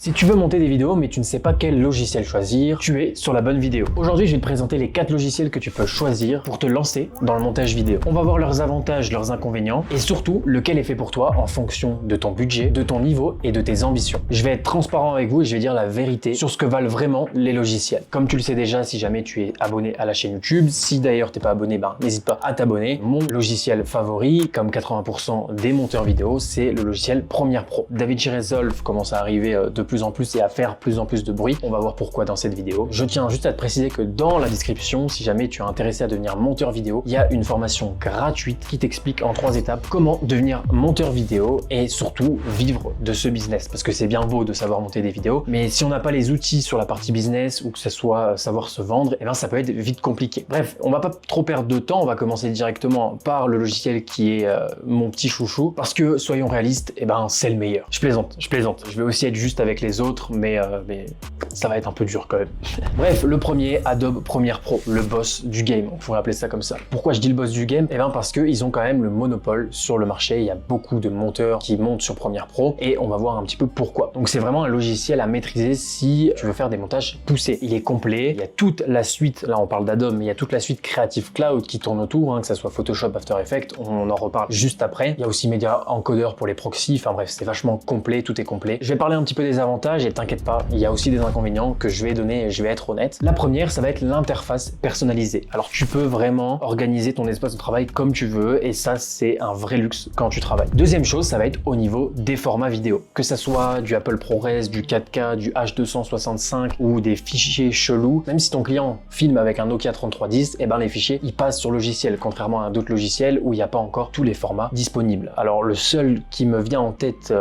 Si tu veux monter des vidéos mais tu ne sais pas quel logiciel choisir, tu es sur la bonne vidéo. Aujourd'hui, je vais te présenter les 4 logiciels que tu peux choisir pour te lancer dans le montage vidéo. On va voir leurs avantages, leurs inconvénients et surtout lequel est fait pour toi en fonction de ton budget, de ton niveau et de tes ambitions. Je vais être transparent avec vous et je vais dire la vérité sur ce que valent vraiment les logiciels. Comme tu le sais déjà, si jamais tu es abonné à la chaîne YouTube, si d'ailleurs t'es pas abonné, n'hésite pas à t'abonner. Mon logiciel favori, comme 80% des monteurs vidéo, c'est le logiciel Premiere Pro. DaVinci Resolve commence à arriver de plus en plus et à faire plus en plus de bruit. On va voir pourquoi dans cette vidéo. Je tiens juste à te préciser que dans la description, si jamais tu es intéressé à devenir monteur vidéo, il y a une formation gratuite qui t'explique en 3 étapes comment devenir monteur vidéo et surtout vivre de ce business. Parce que c'est bien beau de savoir monter des vidéos, mais si on n'a pas les outils sur la partie business ou que ce soit savoir se vendre, ça peut être vite compliqué. Bref, on va pas trop perdre de temps, on va commencer directement par le logiciel qui est mon petit chouchou, parce que soyons réalistes, c'est le meilleur. Je plaisante. Je vais aussi être juste avec les autres, mais ça va être un peu dur quand même. Bref, le premier, Adobe Premiere Pro, le boss du game, on pourrait appeler ça comme ça. Pourquoi je dis le boss du game? Parce qu'ils ont quand même le monopole sur le marché, il y a beaucoup de monteurs qui montent sur Premiere Pro et on va voir un petit peu pourquoi. Donc c'est vraiment un logiciel à maîtriser si tu veux faire des montages poussés. Il est complet, il y a toute la suite, là on parle d'Adobe, mais il y a toute la suite Creative Cloud qui tourne autour, que ce soit Photoshop, After Effects, on en reparle juste après. Il y a aussi Media Encoder pour les proxys, bref, c'est vachement complet, tout est complet. Je vais parler un petit peu des avantages et t'inquiète pas, il y a aussi des inconvénients que je vais donner et je vais être honnête. La première, ça va être l'interface personnalisée. Alors tu peux vraiment organiser ton espace de travail comme tu veux et ça c'est un vrai luxe quand tu travailles. Deuxième chose, ça va être au niveau des formats vidéo. Que ça soit du Apple ProRes, du 4K, du H265 ou des fichiers chelous, même si ton client filme avec un Nokia 3310, les fichiers ils passent sur logiciel, contrairement à d'autres logiciels où il n'y a pas encore tous les formats disponibles. Alors le seul qui me vient en tête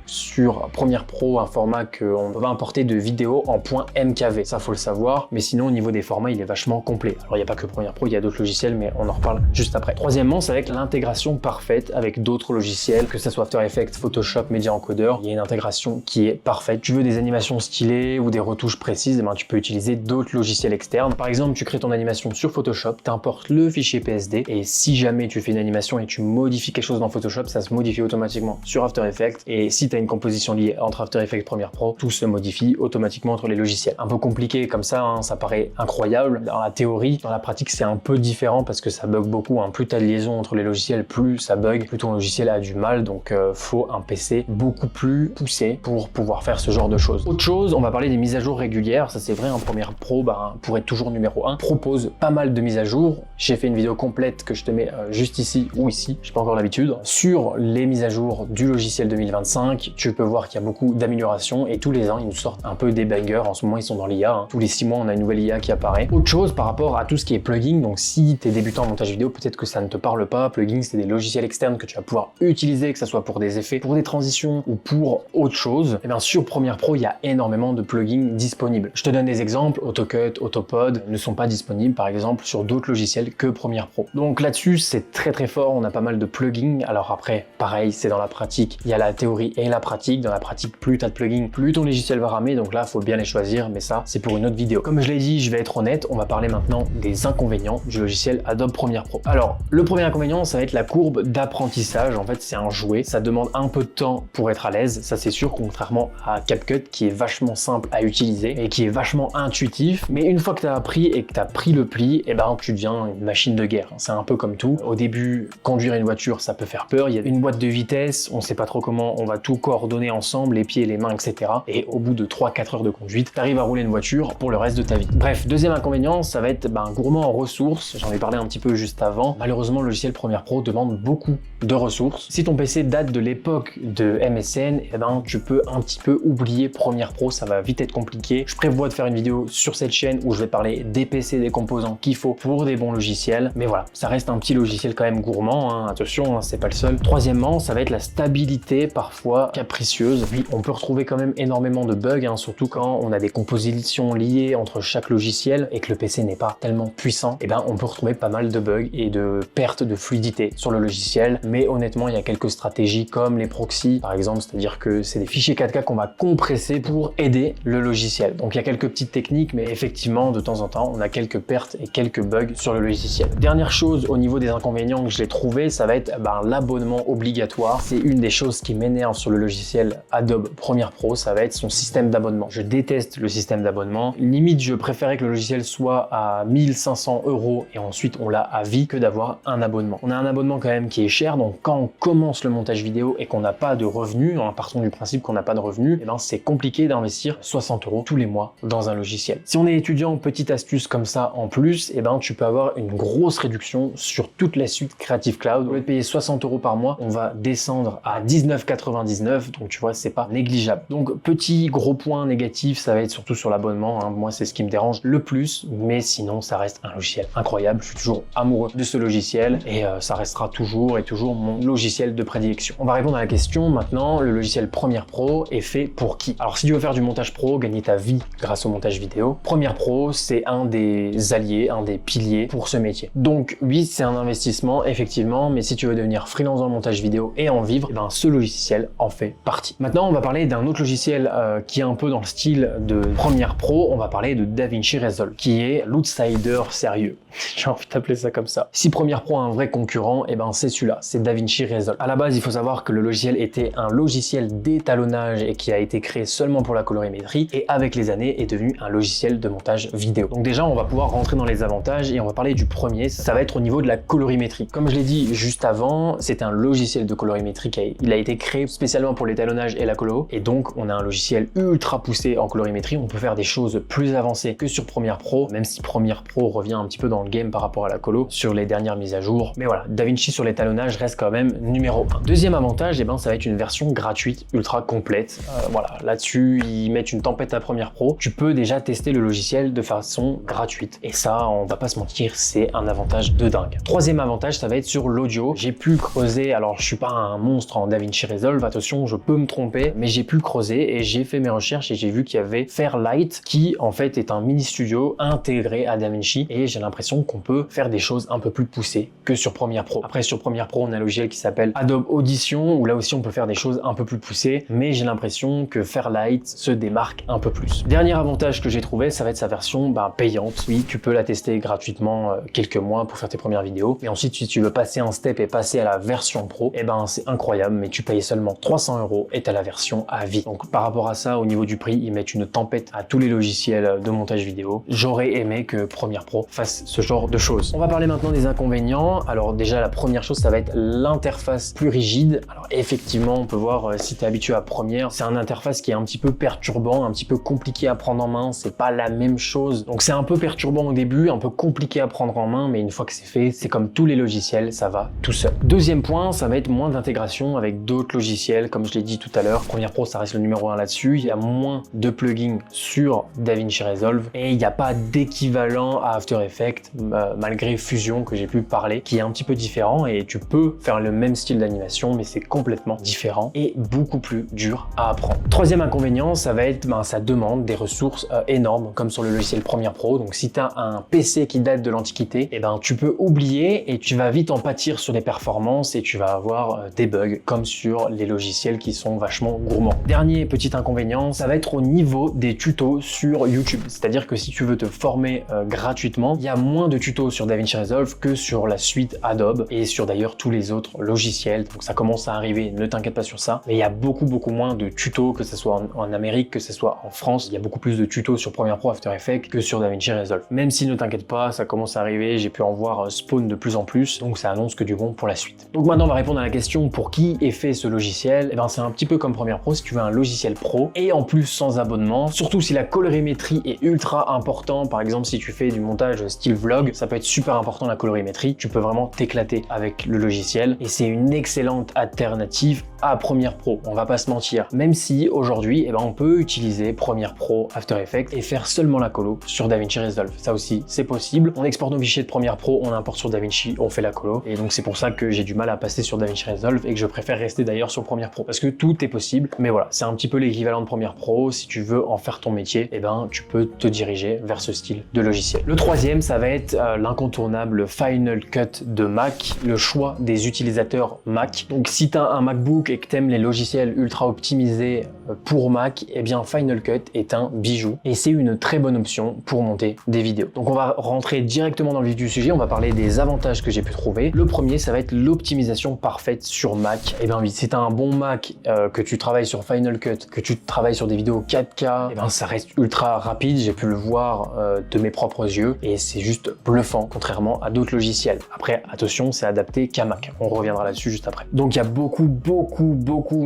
sur Premiere Pro, un format qu'on va importer de vidéo en .mkv, ça faut le savoir, mais sinon au niveau des formats il est vachement complet. Alors il n'y a pas que Premiere Pro, il y a d'autres logiciels, mais on en reparle juste après. Troisièmement, c'est avec l'intégration parfaite avec d'autres logiciels, que ce soit After Effects, Photoshop, Media Encoder, il y a une intégration qui est parfaite. Tu veux des animations stylées ou des retouches précises, tu peux utiliser d'autres logiciels externes. Par exemple, tu crées ton animation sur Photoshop, tu importes le fichier PSD et si jamais tu fais une animation et tu modifies quelque chose dans Photoshop, ça se modifie automatiquement sur After Effects et si tu as une composition liée entre After Effects et Premiere Pro, tout se modifie automatiquement entre les logiciels. Un peu compliqué comme ça, ça paraît incroyable. Dans la théorie, dans la pratique, c'est un peu différent parce que ça bug beaucoup. Plus tu as de liaison entre les logiciels, plus ça bug, plus ton logiciel a du mal, donc faut un PC beaucoup plus poussé pour pouvoir faire ce genre de choses. Autre chose, on va parler des mises à jour régulières. Ça c'est vrai, Premiere Pro, pour être toujours numéro 1, propose pas mal de mises à jour. J'ai fait une vidéo complète que je te mets juste ici ou ici, j'ai pas encore l'habitude, sur les mises à jour du logiciel 2025. Tu peux voir qu'il y a beaucoup d'améliorations et tous les ans ils nous sortent un peu des bangers. En ce moment ils sont dans l'IA, tous les 6 mois on a une nouvelle IA qui apparaît. Autre chose par rapport à tout ce qui est plugin, donc si tu es débutant en montage vidéo, peut-être que ça ne te parle pas. Plugin, c'est des logiciels externes que tu vas pouvoir utiliser, que ce soit pour des effets, pour des transitions ou pour autre chose. Sur Premiere Pro il y a énormément de plugins disponibles. Je te donne des exemples, AutoCut, Autopod ne sont pas disponibles par exemple sur d'autres logiciels que Premiere Pro. Donc là-dessus c'est très fort, on a pas mal de plugins. Alors après, pareil, c'est dans la pratique, il y a la théorie et la pratique. Dans la pratique, plus tu as de plugins, plus ton logiciel va ramer, donc là faut bien les choisir, mais ça c'est pour une autre vidéo. Comme je l'ai dit, je vais être honnête, on va parler maintenant des inconvénients du logiciel Adobe Premiere Pro. Alors le premier inconvénient, ça va être la courbe d'apprentissage. En fait c'est un jouet, ça demande un peu de temps pour être à l'aise, ça c'est sûr, contrairement à CapCut qui est vachement simple à utiliser et qui est vachement intuitif, mais une fois que tu as appris et que tu as pris le pli, tu deviens une machine de guerre. C'est un peu comme tout. Au début, conduire une voiture, ça peut faire peur. Il y a une boîte de vitesse, on sait pas trop comment on va tout coordonner ensemble, les pieds, les mains, etc. Et au bout de 3-4 heures de conduite, tu arrives à rouler une voiture pour le reste de ta vie. Bref, deuxième inconvénient, ça va être gourmand en ressources. J'en ai parlé un petit peu juste avant. Malheureusement, le logiciel Premiere Pro demande beaucoup de ressources. Si ton PC date de l'époque de MSN, tu peux un petit peu oublier Premiere Pro, ça va vite être compliqué. Je prévois de faire une vidéo sur cette chaîne où je vais parler des PC, des composants qu'il faut pour des bons logiciels. Mais voilà, ça reste un petit logiciel quand même gourmand, attention, c'est pas le seul. Troisièmement, ça va être la stabilité parfois capricieuse. Oui, on peut retrouver quand même énormément de bugs, surtout quand on a des compositions liées entre chaque logiciel et que le PC n'est pas tellement puissant. On peut retrouver pas mal de bugs et de pertes de fluidité sur le logiciel. Mais honnêtement, il y a quelques stratégies comme les proxys, par exemple, c'est-à-dire que c'est des fichiers 4K qu'on va compresser pour aider le logiciel. Donc il y a quelques petites techniques, mais effectivement, de temps en temps, on a quelques pertes et quelques bugs sur le logiciel. Dernière chose au niveau des inconvénients que je l'ai trouvé, ça va être l'abonnement obligatoire. C'est une des choses qui m'énerve sur le logiciel Adobe Premiere Pro, ça va être son système d'abonnement. Je déteste le système d'abonnement. Limite, je préférais que le logiciel soit à 1500 € et ensuite on l'a à vie que d'avoir un abonnement. On a un abonnement quand même qui est cher, donc quand on commence le montage vidéo et qu'on n'a pas de revenus, en partant du principe qu'on n'a pas de revenus, et ben c'est compliqué d'investir 60 € tous les mois dans un logiciel. Si on est étudiant, petite astuce comme ça en plus, et ben tu peux avoir une grosse réduction sur toute la suite Creative Cloud. Au lieu de payer 60 € par mois, on va descendre à 19,99 €, donc tu vois, c'est pas négligeable. Donc petit gros point négatif, ça va être surtout sur l'abonnement, hein. Moi c'est ce qui me dérange le plus, mais sinon ça reste un logiciel incroyable. Je suis toujours amoureux de ce logiciel et ça restera toujours mon logiciel de prédilection. On va répondre à la question maintenant. Le logiciel Premiere Pro est fait pour qui? Alors si tu veux faire du montage pro, gagner ta vie grâce au montage vidéo, Premiere Pro c'est un des alliés, un des piliers pour ce métier. Donc oui, c'est un investissement effectivement, mais si tu veux devenir freelance dans le montage vidéo et en vivre, et ben ce logiciel en fait partie. Maintenant on va parler d'un autre logiciel qui est un peu dans le style de Premiere Pro. On va parler de DaVinci Resolve, qui est l'outsider sérieux. J'ai envie d'appeler ça comme ça. Si Premiere Pro a un vrai concurrent, et ben c'est celui-là, c'est DaVinci Resolve. À la base, il faut savoir que le logiciel était un logiciel d'étalonnage et qui a été créé seulement pour la colorimétrie et avec les années est devenu un logiciel de montage vidéo. Donc déjà, on va pouvoir rentrer dans les avantages et on va parler du premier, ça va être au niveau de la colorimétrie. Comme je l'ai dit juste avant, c'est un logiciel de colorimétrie il a été créé spécialement pour l'étalonnage et la colo et donc on a un logiciel ultra poussé en colorimétrie. On peut faire des choses plus avancées que sur Premiere Pro, même si Premiere Pro revient un petit peu dans le game par rapport à la colo sur les dernières mises à jour. Mais voilà, DaVinci sur l'étalonnage reste quand même numéro 1. Deuxième avantage, ça va être une version gratuite ultra complète. Voilà, là-dessus, ils mettent une tempête à Premiere Pro. Tu peux déjà tester le logiciel de façon gratuite. Et ça, on va pas se mentir, c'est un avantage de dingue. Troisième avantage, ça va être sur l'audio. J'ai pu creuser, alors je suis pas un monstre en DaVinci Resolve, attention, je peux me tromper, mais j'ai pu creuser et j'ai fait mes recherches et j'ai vu qu'il y avait Fairlight qui en fait est un mini studio intégré à DaVinci et j'ai l'impression qu'on peut faire des choses un peu plus poussées que sur Premiere Pro. Après sur Premiere Pro, on a un logiciel qui s'appelle Adobe Audition où là aussi on peut faire des choses un peu plus poussées, mais j'ai l'impression que Fairlight se démarque un peu plus. Dernier avantage que j'ai trouvé, ça va être sa version payante. Oui, tu peux la tester gratuitement quelques mois pour faire tes premières vidéos et ensuite si tu veux passer un step et passer à la version pro, c'est incroyable, mais tu payes seulement 300 € et tu as la version à vie. Donc par rapport à ça, au niveau du prix, ils mettent une tempête à tous les logiciels de montage vidéo. J'aurais aimé que Premiere Pro fasse ce genre de choses. On va parler maintenant des inconvénients. Alors déjà, la première chose, ça va être l'interface plus rigide. Alors effectivement, on peut voir si tu es habitué à Premiere, c'est une interface qui est un petit peu perturbant, un petit peu compliqué à prendre en main. C'est pas la même chose. Donc c'est un peu perturbant au début, un peu compliqué à prendre en main, mais une fois que c'est fait, c'est comme tous les logiciels, ça va tout seul. Deuxième point, ça va être moins d'intégration avec d'autres logiciels. Comme je l'ai dit tout à l'heure, Premiere Pro, ça reste le numéro 1 là-dessus. Il y a moins de plugins sur DaVinci Resolve et il n'y a pas d'équivalent à After Effects malgré Fusion que j'ai pu parler, qui est un petit peu différent et tu peux faire le même style d'animation, mais c'est complètement différent et beaucoup plus dur à apprendre. Troisième inconvénient, ça va être, ça demande des ressources énormes, comme sur le logiciel Premiere Pro. Donc si tu as un PC qui date de l'Antiquité, tu peux oublier et tu vas vite en pâtir sur les performances et tu vas avoir des bugs comme sur les logiciels qui sont vachement gourmands. Dernier petit inconvénient, ça va être au niveau des tutos sur YouTube. C'est-à-dire que si tu veux te former gratuitement, il y a moins de tutos sur DaVinci Resolve que sur la suite Adobe et sur d'ailleurs tous les autres logiciels. Donc ça commence à arriver, ne t'inquiète pas sur ça. Mais il y a beaucoup moins de tutos, que ce soit en Amérique, que ce soit en France. Il y a beaucoup plus de tutos sur Premiere Pro, After Effects que sur DaVinci Resolve. Même si ne t'inquiète pas, ça commence à arriver, j'ai pu en voir spawn de plus en plus. Donc ça annonce que du bon pour la suite. Donc maintenant on va répondre à la question pour qui est fait ce logiciel. C'est un petit peu comme Premiere Pro, si tu veux un logiciel pro et en plus sans abonnement, surtout si la colorimétrie est ultra important. Par exemple, si tu fais du montage style vlog, ça peut être super important la colorimétrie. Tu peux vraiment t'éclater avec le logiciel et c'est une excellente alternative à Premiere Pro. On va pas se mentir. Même si aujourd'hui, on peut utiliser Premiere Pro, After Effects et faire seulement la colo sur DaVinci Resolve. Ça aussi, c'est possible. On exporte nos fichiers de Premiere Pro, on importe sur DaVinci, on fait la colo. Et donc c'est pour ça que j'ai du mal à passer sur DaVinci Resolve et que je préfère rester d'ailleurs sur Premiere Pro parce que tout est possible. Mais voilà, c'est un petit peu l'équivalent de Premiere Pro. Si tu veux en faire ton métier, tu peux te diriger vers ce style de logiciel. Le troisième, ça va être l'incontournable Final Cut de Mac, le choix des utilisateurs Mac. Donc si tu as un MacBook et que tu aimes les logiciels ultra optimisés pour Mac, Final Cut est un bijou et c'est une très bonne option pour monter des vidéos. Donc on va rentrer directement dans le vif du sujet, on va parler des avantages que j'ai pu trouver. Le premier, ça va être l'optimisation parfaite sur Mac. Oui, si tu as un bon Mac, que tu travailles sur Final Cut CapCut, que tu travailles sur des vidéos 4K, et ben ça reste ultra rapide. J'ai pu le voir de mes propres yeux et c'est juste bluffant, contrairement à d'autres logiciels. Après, attention, c'est adapté qu'à Mac. On reviendra là-dessus juste après. Donc il y a beaucoup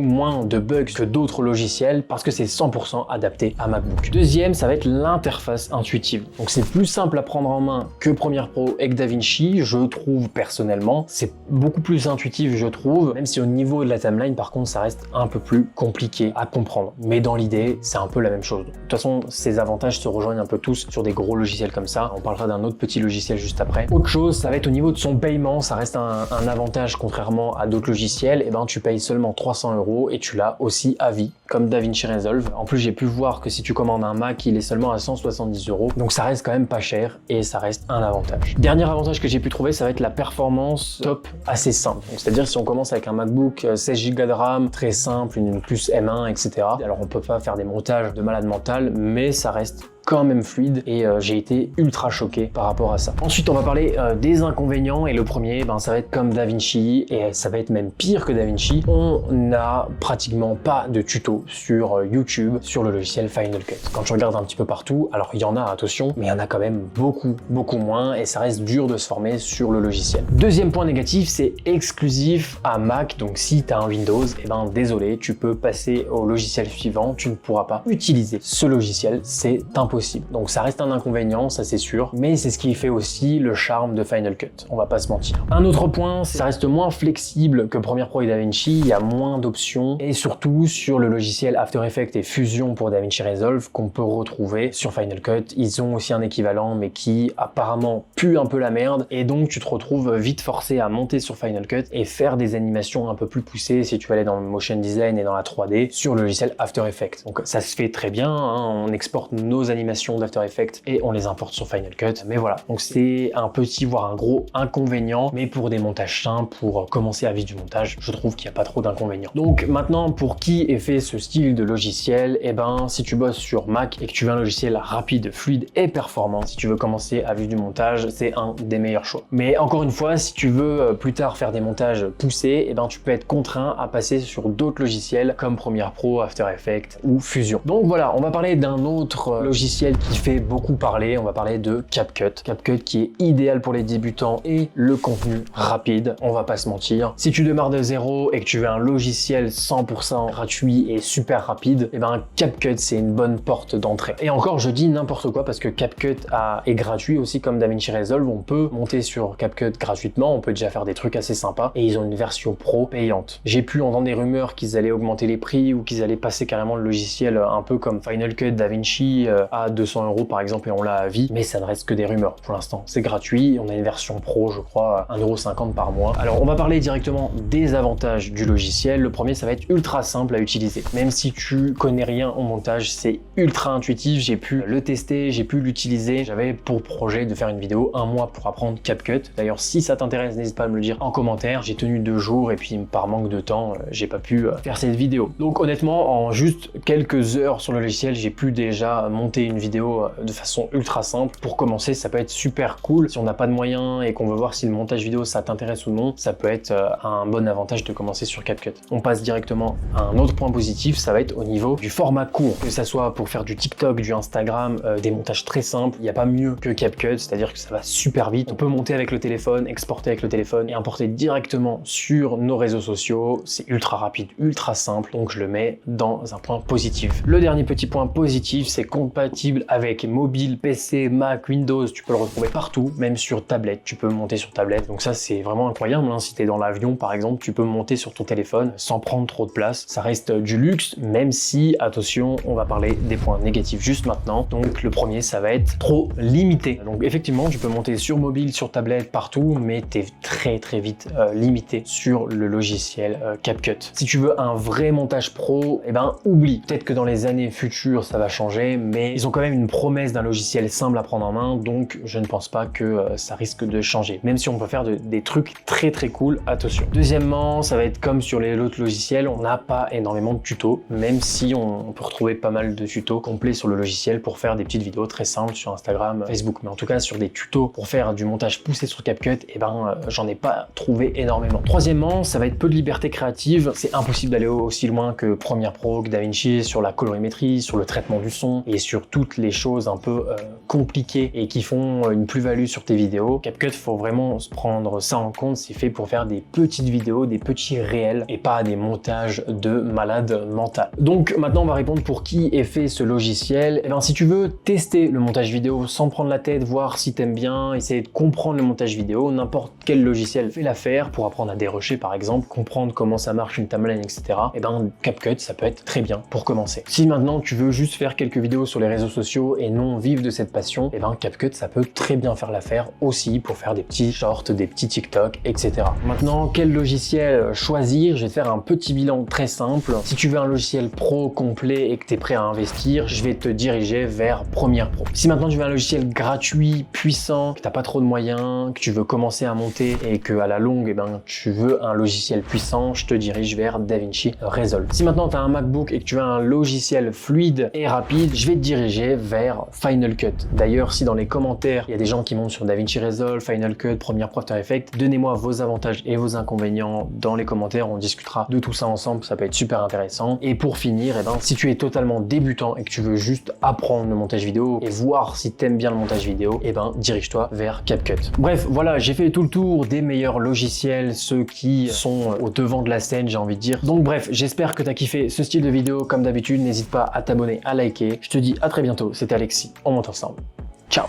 moins de bugs que d'autres logiciels parce que c'est 100% adapté à MacBook. Deuxième, ça va être l'interface intuitive. Donc c'est plus simple à prendre en main que Premiere Pro et que DaVinci, je trouve personnellement. C'est beaucoup plus intuitif, je trouve, même si au niveau de la timeline, par contre, ça reste un peu plus compliqué à comprendre. Mais dans l'idée, c'est un peu la même chose. De toute façon, ces avantages se rejoignent un peu tous sur des gros logiciels comme ça. On parlera d'un autre petit logiciel juste après. Autre chose, ça va être au niveau de son paiement. Ça reste un avantage contrairement à d'autres logiciels. Et ben, tu payes seulement 300 € et tu l'as aussi à vie, comme DaVinci Resolve. En plus, j'ai pu voir que si tu commandes un Mac, il est seulement à 170 €. Donc ça reste quand même pas cher et ça reste un avantage. Dernier avantage que j'ai pu trouver, ça va être la performance top assez simple. C'est-à-dire si on commence avec un MacBook 16 Go de RAM, très simple, une puce M1, etc. Alors on peut pas faire des montages de malade mental, mais ça reste quand même fluide et j'ai été ultra choqué par rapport à ça. Ensuite, on va parler des inconvénients et le premier, ça va être comme DaVinci et ça va être même pire que DaVinci. On n'a pratiquement pas de tuto sur YouTube sur le logiciel Final Cut. Quand je regarde un petit peu partout, alors il y en a, attention, mais il y en a quand même beaucoup moins et ça reste dur de se former sur le logiciel. Deuxième point négatif, c'est exclusif à Mac. Donc si tu as un Windows, désolé, tu peux passer au logiciel suivant, tu ne pourras pas utiliser ce logiciel, c'est impossible. Donc ça reste un inconvénient, ça c'est sûr, mais c'est ce qui fait aussi le charme de Final Cut, on va pas se mentir. Un autre point, ça reste moins flexible que Premiere Pro et DaVinci, il y a moins d'options et surtout sur le logiciel After Effects et Fusion pour DaVinci Resolve qu'on peut retrouver sur Final Cut. Ils ont aussi un équivalent mais qui apparemment pue un peu la merde et donc tu te retrouves vite forcé à monter sur Final Cut et faire des animations un peu plus poussées si tu veux aller dans le motion design et dans la 3D sur le logiciel After Effects. Donc ça se fait très bien, on exporte nos animations d'After Effects et on les importe sur Final Cut. Mais voilà, donc c'est un petit voire un gros inconvénient, mais pour des montages simples, pour commencer à vivre du montage, je trouve qu'il n'y a pas trop d'inconvénients. Donc maintenant, pour qui est fait ce style de logiciel, si tu bosses sur Mac et que tu veux un logiciel rapide, fluide et performant, si tu veux commencer à vivre du montage, c'est un des meilleurs choix. Mais encore une fois, si tu veux plus tard faire des montages poussés, tu peux être contraint à passer sur d'autres logiciels comme Premiere Pro, After Effects ou Fusion. Donc voilà, on va parler d'un autre logiciel qui fait beaucoup parler, on va parler de CapCut. CapCut qui est idéal pour les débutants et le contenu rapide, on va pas se mentir. Si tu démarres de zéro et que tu veux un logiciel 100% gratuit et super rapide, CapCut c'est une bonne porte d'entrée. Et encore, je dis n'importe quoi parce que CapCut est gratuit aussi comme DaVinci Resolve, on peut monter sur CapCut gratuitement, on peut déjà faire des trucs assez sympas et ils ont une version pro payante. J'ai pu entendre des rumeurs qu'ils allaient augmenter les prix ou qu'ils allaient passer carrément le logiciel un peu comme Final Cut, DaVinci à 200 € par exemple et on l'a à vie, mais ça ne reste que des rumeurs pour l'instant. C'est gratuit, on a une version pro, je crois, 1,50 € par mois. Alors on va parler directement des avantages du logiciel. Le premier, ça va être ultra simple à utiliser. Même si tu connais rien au montage, c'est ultra intuitif. J'ai pu le tester, j'ai pu l'utiliser. J'avais pour projet de faire une vidéo 1 mois pour apprendre CapCut. D'ailleurs, si ça t'intéresse, n'hésite pas à me le dire en commentaire. J'ai tenu 2 jours et puis par manque de temps, j'ai pas pu faire cette vidéo. Donc honnêtement, en juste quelques heures sur le logiciel, j'ai pu déjà monter une vidéo de façon ultra simple. Pour commencer, ça peut être super cool. Si on n'a pas de moyens et qu'on veut voir si le montage vidéo ça t'intéresse ou non, ça peut être un bon avantage de commencer sur CapCut. On passe directement à un autre point positif, ça va être au niveau du format court. Que ça soit pour faire du TikTok, du Instagram, des montages très simples, il n'y a pas mieux que CapCut, c'est-à-dire que ça va super vite. On peut monter avec le téléphone, exporter avec le téléphone et importer directement sur nos réseaux sociaux. C'est ultra rapide, ultra simple, donc je le mets dans un point positif. Le dernier petit point positif, c'est compatible avec mobile, PC, Mac, Windows, tu peux le retrouver partout, même sur tablette, tu peux monter sur tablette. Donc ça c'est vraiment incroyable, hein. Si tu es dans l'avion par exemple, tu peux monter sur ton téléphone sans prendre trop de place. Ça reste du luxe, même si, attention, on va parler des points négatifs juste maintenant. Donc le premier, ça va être trop limité. Donc effectivement, tu peux monter sur mobile, sur tablette, partout, mais tu es très vite limité sur le logiciel CapCut. Si tu veux un vrai montage pro, oublie. Peut-être que dans les années futures, ça va changer, mais ils ont ont quand même une promesse d'un logiciel simple à prendre en main, donc je ne pense pas que ça risque de changer, même si on peut faire des trucs très cool, attention. Deuxièmement, ça va être comme sur les autres logiciels, on n'a pas énormément de tutos, même si on peut retrouver pas mal de tutos complets sur le logiciel pour faire des petites vidéos très simples sur Instagram, Facebook, mais en tout cas sur des tutos pour faire du montage poussé sur CapCut, et ben j'en ai pas trouvé énormément. Troisièmement, ça va être peu de liberté créative, c'est impossible d'aller aussi loin que Premiere Pro, que DaVinci sur la colorimétrie, sur le traitement du son et sur toutes les choses un peu compliquées et qui font une plus-value sur tes vidéos. CapCut, faut vraiment se prendre ça en compte, c'est fait pour faire des petites vidéos, des petits réels et pas des montages de malade mental. Donc maintenant on va répondre pour qui est fait ce logiciel. Et ben si tu veux tester le montage vidéo sans prendre la tête, voir si t'aimes bien, essayer de comprendre le montage vidéo, n'importe quel logiciel fait l'affaire pour apprendre à dérusher par exemple, comprendre comment ça marche une timeline, etc. Et ben CapCut ça peut être très bien pour commencer. Si maintenant tu veux juste faire quelques vidéos sur les réseaux sociaux et non vivre de cette passion, et ben CapCut ça peut très bien faire l'affaire aussi pour faire des petits shorts, des petits TikTok, etc. Maintenant, quel logiciel choisir? Je vais te faire un petit bilan très simple. Si tu veux un logiciel pro complet et que tu es prêt à investir, je vais te diriger vers Premiere Pro. Si maintenant tu veux un logiciel gratuit, puissant, que tu n'as pas trop de moyens, que tu veux commencer à monter et que à la longue, eh ben, tu veux un logiciel puissant, je te dirige vers DaVinci Resolve. Si maintenant tu as un MacBook et que tu veux un logiciel fluide et rapide, je vais te diriger vers Final Cut. D'ailleurs, si dans les commentaires, il y a des gens qui montent sur DaVinci Resolve, Final Cut, Premiere Pro, After Effects, donnez-moi vos avantages et vos inconvénients dans les commentaires, on discutera de tout ça ensemble, ça peut être super intéressant. Et pour finir, eh ben, si tu es totalement débutant et que tu veux juste apprendre le montage vidéo et voir si tu aimes bien le montage vidéo, eh ben, dirige-toi vers CapCut. Bref, voilà, j'ai fait tout le tour des meilleurs logiciels, ceux qui sont au devant de la scène, j'ai envie de dire. Donc bref, j'espère que tu as kiffé ce style de vidéo. Comme d'habitude, n'hésite pas à t'abonner, à liker. Je te dis à très bientôt, c'était Alexis, on monte ensemble. Ciao!